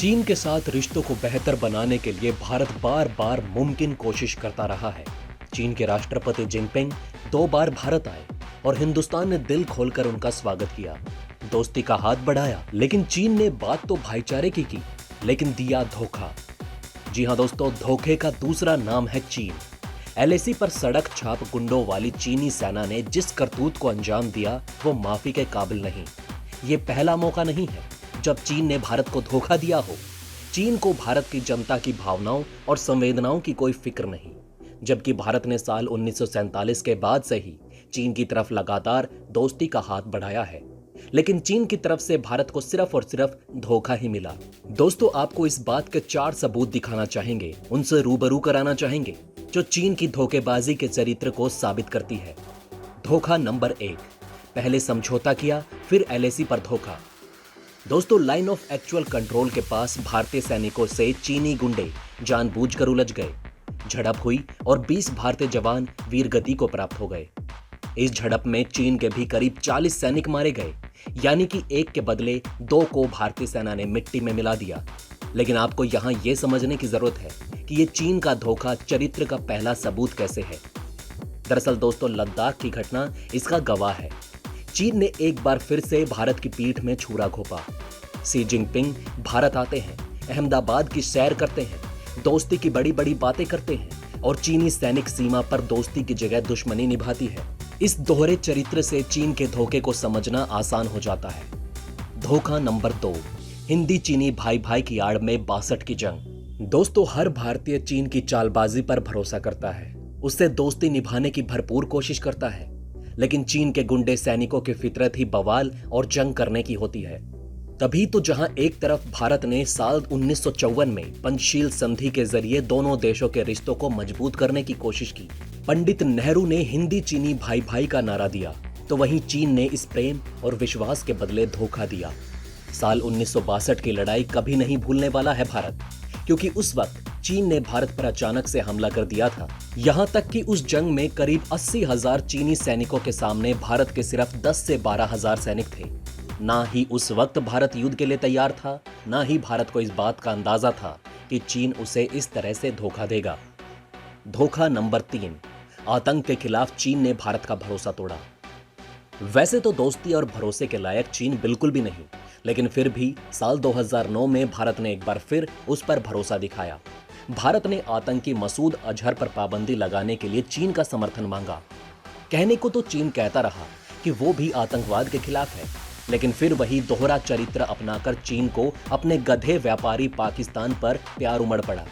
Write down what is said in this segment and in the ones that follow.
चीन के साथ रिश्तों को बेहतर बनाने के लिए भारत बार बार मुमकिन कोशिश करता रहा है। चीन के राष्ट्रपति जिनपिंग 2 बार भारत आए और हिंदुस्तान ने दिल खोलकर उनका स्वागत किया, दोस्ती का हाथ बढ़ाया। लेकिन चीन ने बात तो भाईचारे की लेकिन दिया धोखा। जी हां दोस्तों, धोखे का दूसरा नाम है चीन। एलएसी पर सड़क छाप गुंडों वाली चीनी सेना ने जिस करतूत को अंजाम दिया वो माफी के काबिल नहीं। ये पहला मौका नहीं है जब चीन ने भारत को धोखा दिया हो। चीन को भारत की जनता की भावनाओं और संवेदनाओं की कोई फिक्र नहीं, जबकि भारत ने साल 1947 के बाद से ही चीन की तरफ लगातार दोस्ती का हाथ बढ़ाया है। लेकिन चीन की तरफ से भारत को सिर्फ और सिर्फ धोखा ही मिला। दोस्तों, आपको इस बात के 4 सबूत दिखाना चाहेंगे, उनसे रूबरू कराना चाहेंगे जो चीन की धोखेबाजी के चरित्र को साबित करती है। धोखा नंबर 1, पहले समझौता किया फिर एलएसी पर धोखा। दोस्तों, लाइन ऑफ एक्चुअल कंट्रोल के पास भारतीय सैनिकों से चीनी गुंडे जानबूझकर उलझ गए। झड़प हुई और 20 भारतीय जवान वीरगति को प्राप्त हो गए। इस झड़प में चीन के भी करीब 40 सैनिक मारे गए, यानी कि एक के बदले 2 को भारतीय सेना ने मिट्टी में मिला दिया। लेकिन आपको यहां यह समझने की जरूरत है कि यह चीन का धोखा चरित्र का पहला सबूत कैसे है। दरअसल दोस्तों, लद्दाख की घटना इसका गवाह है। चीन ने एक बार फिर से भारत की पीठ में छुरा घोंपा। शी जिनपिंग भारत आते हैं, अहमदाबाद की सैर करते हैं, दोस्ती की बड़ी बड़ी बातें करते हैं और चीनी सैनिक सीमा पर दोस्ती की जगह दुश्मनी निभाती है। इस दोहरे चरित्र से चीन के धोखे को समझना आसान हो जाता है। धोखा नंबर 2, हिंदी चीनी भाई भाई की आड़ में 62 की जंग। दोस्तों, हर भारतीय चीन की चालबाजी पर भरोसा करता है, उससे दोस्ती निभाने की भरपूर कोशिश करता है। लेकिन चीन के गुंडे सैनिकों की फितरत ही बवाल और जंग करने की होती है। तभी तो जहां एक तरफ भारत ने साल 1954 में पंचशील संधि के जरिए दोनों देशों के रिश्तों को मजबूत करने की कोशिश की, पंडित नेहरू ने हिंदी चीनी भाई भाई का नारा दिया, तो वहीं चीन ने इस प्रेम और विश्वास के बदले धोखा दिया। साल 1962 की लड़ाई कभी नहीं भूलने वाला है भारत, क्योंकि उस वक्त चीन ने भारत पर अचानक से हमला कर दिया था। यहां तक कि उस जंग में करीब 80,000 चीनी सैनिकों के सामने भारत के सिर्फ 10 से 12,000 सैनिक थे। ना ही उस वक्त भारत युद्ध के लिए तैयार था, ना ही भारत को इस बात का अंदाजा था कि चीन उसे इस तरह से धोखा देगा। धोखा नंबर 3, आतंक के खिलाफ चीन ने भारत का भरोसा तोड़ा। वैसे तो दोस्ती और भरोसे के लायक चीन बिल्कुल भी नहीं, लेकिन फिर भी साल 2009 में भारत ने एक बार फिर उस पर भरोसा दिखाया। भारत ने आतंकी मसूद अजहर पर पाबंदी लगाने के लिए चीन का समर्थन मांगा। कहने को तो चीन कहता रहा कि वो भी आतंकवाद के खिलाफ है, लेकिन फिर वही दोहरा चरित्र अपनाकर चीन को अपने गधे व्यापारी पाकिस्तान पर प्यार उमड़ पड़ा।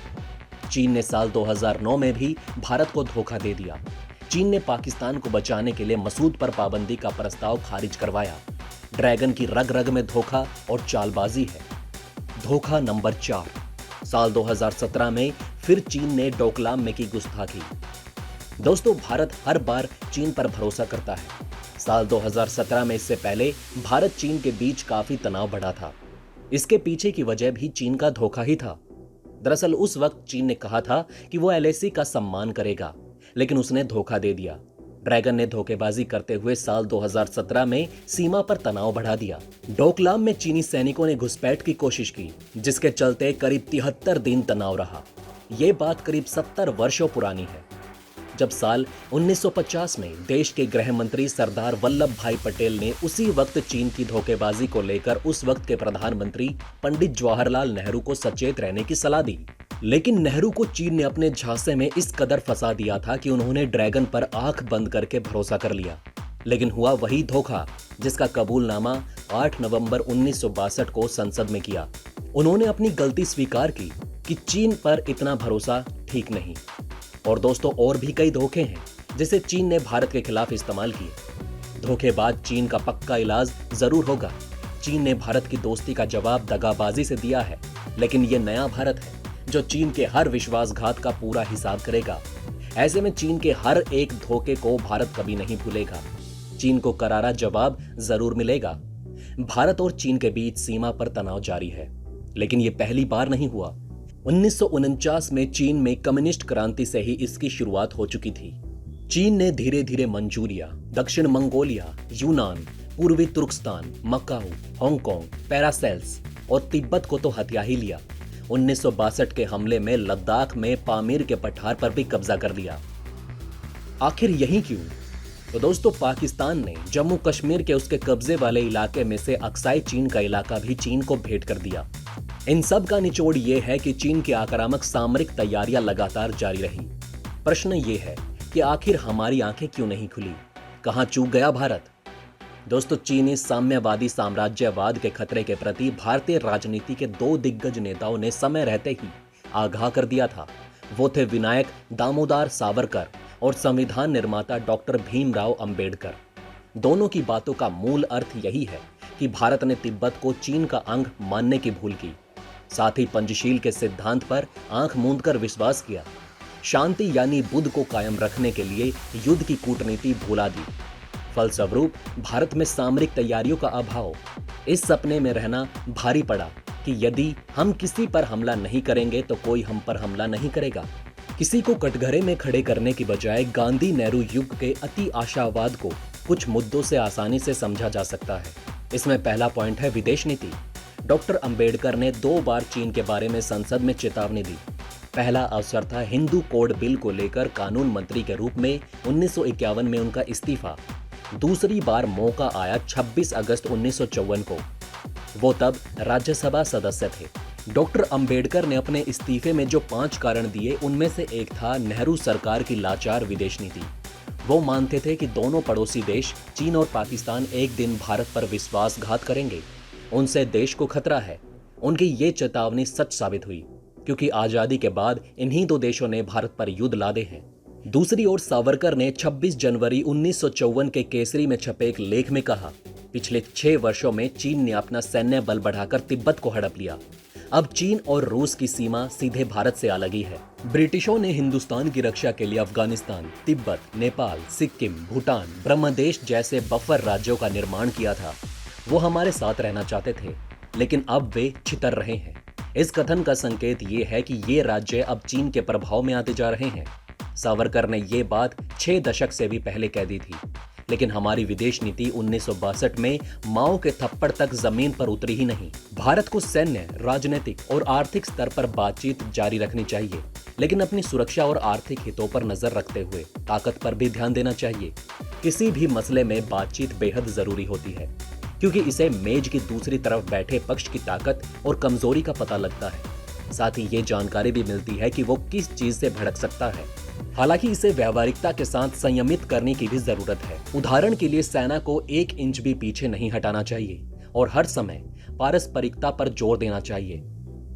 चीन ने साल 2009 में भी भारत को धोखा दे दिया। चीन ने पाकिस्तान को बचाने के लिए मसूद पर पाबंदी का प्रस्ताव खारिज करवाया। ड्रैगन की रग रग में धोखा और चालबाजी है। धोखा नंबर 4, साल 2017 में फिर चीन ने डोकलाम में की गुस्ताखी। दोस्तों, भारत हर बार चीन पर भरोसा करता है। साल 2017 में इससे पहले भारत चीन के बीच काफी तनाव बढ़ा था। इसके पीछे की वजह भी चीन का धोखा ही था। दरअसल उस वक्त चीन ने कहा था कि वो एलएसी का सम्मान करेगा, लेकिन उसने धोखा दे दिया। ड्रैगन ने धोखेबाजी करते हुए साल 2017 में सीमा पर तनाव बढ़ा दिया। डोकलाम में चीनी सैनिकों ने घुसपैठ की कोशिश की, जिसके चलते करीब 73 दिन तनाव रहा। ये बात करीब 70 वर्षों पुरानी है, जब साल 1950 में देश के गृह मंत्री सरदार वल्लभ भाई पटेल ने उसी वक्त चीन की धोखेबाजी को लेकर उस वक्त के प्रधानमंत्री पंडित जवाहरलाल नेहरू को सचेत रहने की सलाह दी। लेकिन नेहरू को चीन ने अपने झांसे में इस कदर फंसा दिया था कि उन्होंने ड्रैगन पर आंख बंद करके भरोसा कर लिया। लेकिन हुआ वही धोखा जिसका कबूलनामा 8 नवंबर 1962 को संसद में किया। उन्होंने अपनी गलती स्वीकार की कि चीन पर इतना भरोसा ठीक नहीं। और दोस्तों, और भी कई धोखे हैं जिसे चीन ने भारत के खिलाफ इस्तेमाल किए। धोखेबाज चीन का पक्का इलाज जरूर होगा। चीन ने भारत की दोस्ती का जवाब दगाबाजी से दिया है, लेकिन ये नया भारत है जो चीन के हर विश्वासघात का पूरा हिसाब करेगा। ऐसे में चीन के हर एक धोखे को भारत कभी नहीं भूलेगा। चीन को करारा जवाब जरूर मिलेगा। भारत और चीन के बीच सीमा पर तनाव जारी है, लेकिन ये पहली बार नहीं हुआ। 1949 में चीन में कम्युनिस्ट क्रांति से ही इसकी शुरुआत हो चुकी थी। चीन ने धीरे धीरे मंचूरिया, दक्षिण मंगोलिया, यूनान, पूर्वी तुर्कस्तान, मकाऊ, हांगकांग, पैरासेल्स और तिब्बत को तो हथिया ही लिया। 1962 के हमले में लद्दाख में पामीर के पठार पर भी कब्जा कर लिया। आखिर यही क्यों? तो दोस्तों, पाकिस्तान ने जम्मू कश्मीर के उसके कब्जे वाले इलाके में से अक्साई चीन का इलाका भी चीन को भेंट कर दिया। इन सब का निचोड़ ये है कि चीन की आक्रामक सामरिक तैयारियां लगातार जारी रही। प्रश्न ये है कि आखिर हमारी आंखें क्यों नहीं खुली? कहां चूक गया भारत? दोस्तों, चीनी साम्यवादी साम्राज्यवाद के खतरे के प्रति भारतीय राजनीति के दो दिग्गज नेताओं ने समय रहते ही आगाह कर दिया था। वो थे विनायक दामोदर सावरकर और संविधान निर्माता डॉक्टर भीमराव अंबेडकर। दोनों की बातों का मूल अर्थ यही है कि भारत ने तिब्बत को चीन का अंग मानने की भूल की, साथ ही पंचशील के सिद्धांत पर आंख मूंदकर विश्वास किया। शांति यानी बुद्ध को कायम रखने के लिए युद्ध की कूटनीति भुला दी। फलस्वरूप भारत में सामरिक तैयारियों का अभाव। इस सपने में रहना भारी पड़ा कि यदि हम किसी पर हमला नहीं करेंगे तो कोई हम पर हमला नहीं करेगा। किसी को कटघरे में खड़े करने की बजाय गांधी नेहरू युग के अति आशावाद को कुछ मुद्दों से आसानी से समझा जा सकता है। इसमें पहला पॉइंट है विदेश नीति। डॉक्टर अंबेडकर ने 2 बार चीन के बारे में संसद में चेतावनी दी। पहला अवसर था हिंदू कोड बिल को लेकर कानून मंत्री के रूप में 1951 में उनका इस्तीफा। दूसरी बार मौका आया 26 अगस्त 1954 को। वो तब राज्यसभा सदस्य थे। डॉक्टर अंबेडकर ने अपने इस्तीफे में जो 5 कारण दिए, उनमें से एक था नेहरू सरकार की लाचार विदेश नीति। वो मानते थे कि दोनों पड़ोसी देश चीन और पाकिस्तान एक दिन भारत पर विश्वासघात करेंगे, उनसे देश को खतरा है। उनकी ये चेतावनी सच साबित हुई, क्योंकि आजादी के बाद इन्हीं 2 देशों ने भारत पर युद्ध लादे हैं। दूसरी ओर सावरकर ने 26 जनवरी 1954 के केसरी में छपे एक लेख में कहा, पिछले 6 वर्षों में चीन ने अपना सैन्य बल बढ़ाकर तिब्बत को हड़प लिया। अब चीन और रूस की सीमा सीधे भारत से आ लगी है। ब्रिटिशों ने हिंदुस्तान की रक्षा के लिए अफगानिस्तान, तिब्बत, नेपाल, सिक्किम, भूटान, ब्रह्मदेश जैसे बफर राज्यों का निर्माण किया था। वो हमारे साथ रहना चाहते थे, लेकिन अब वे छितर रहे हैं। इस कथन का संकेत ये है कि ये राज्य अब चीन के प्रभाव में आते जा रहे हैं। सावरकर ने ये बात 6 दशक से भी पहले कह दी थी, लेकिन हमारी विदेश नीति 1962 में माओ के थप्पड़ तक जमीन पर उतरी ही नहीं। भारत को सैन्य, राजनीतिक और आर्थिक स्तर पर बातचीत जारी रखनी चाहिए, लेकिन अपनी सुरक्षा और आर्थिक हितों पर नजर रखते हुए ताकत पर भी ध्यान देना चाहिए। किसी भी मसले में बातचीत बेहद जरूरी होती है, क्योंकि इसे मेज की दूसरी तरफ बैठे पक्ष की ताकत और कमजोरी का पता लगता है। साथ ही ये जानकारी भी मिलती है कि वो किस चीज से भड़क सकता है। हालांकि इसे व्यावहारिकता के साथ संयमित करने की भी जरूरत है। उदाहरण के लिए सेना को 1 इंच भी पीछे नहीं हटाना चाहिए और हर समय पारस्परिकता पर जोर देना चाहिए।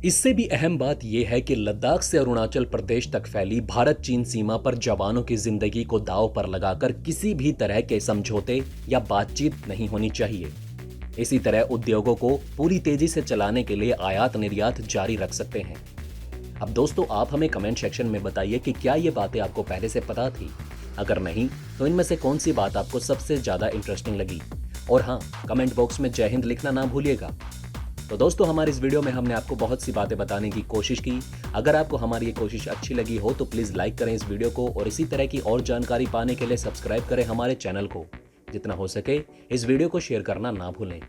इससे भी अहम बात यह है कि लद्दाख से अरुणाचल प्रदेश तक फैली भारत चीन सीमा पर जवानों की जिंदगी को दांव पर लगाकर किसी भी तरह के समझौते या बातचीत नहीं होनी चाहिए। इसी तरह उद्योगों को पूरी तेजी से चलाने के लिए आयात निर्यात जारी रख सकते हैं। अब दोस्तों, आप हमें कमेंट सेक्शन में बताइए कि क्या ये बातें आपको पहले से पता थी। अगर नहीं, तो इनमें से कौन सी बात आपको सबसे ज्यादा इंटरेस्टिंग लगी। और हाँ, कमेंट बॉक्स में जय हिंद लिखना ना भूलिएगा। तो दोस्तों, हमारी इस वीडियो में हमने आपको बहुत सी बातें बताने की कोशिश की। अगर आपको हमारी ये कोशिश अच्छी लगी हो तो प्लीज लाइक करें इस वीडियो को, और इसी तरह की और जानकारी पाने के लिए सब्सक्राइब करें हमारे चैनल को। जितना हो सके इस वीडियो को शेयर करना ना भूलें।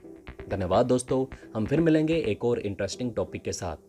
धन्यवाद दोस्तों, हम फिर मिलेंगे एक और इंटरेस्टिंग टॉपिक के साथ।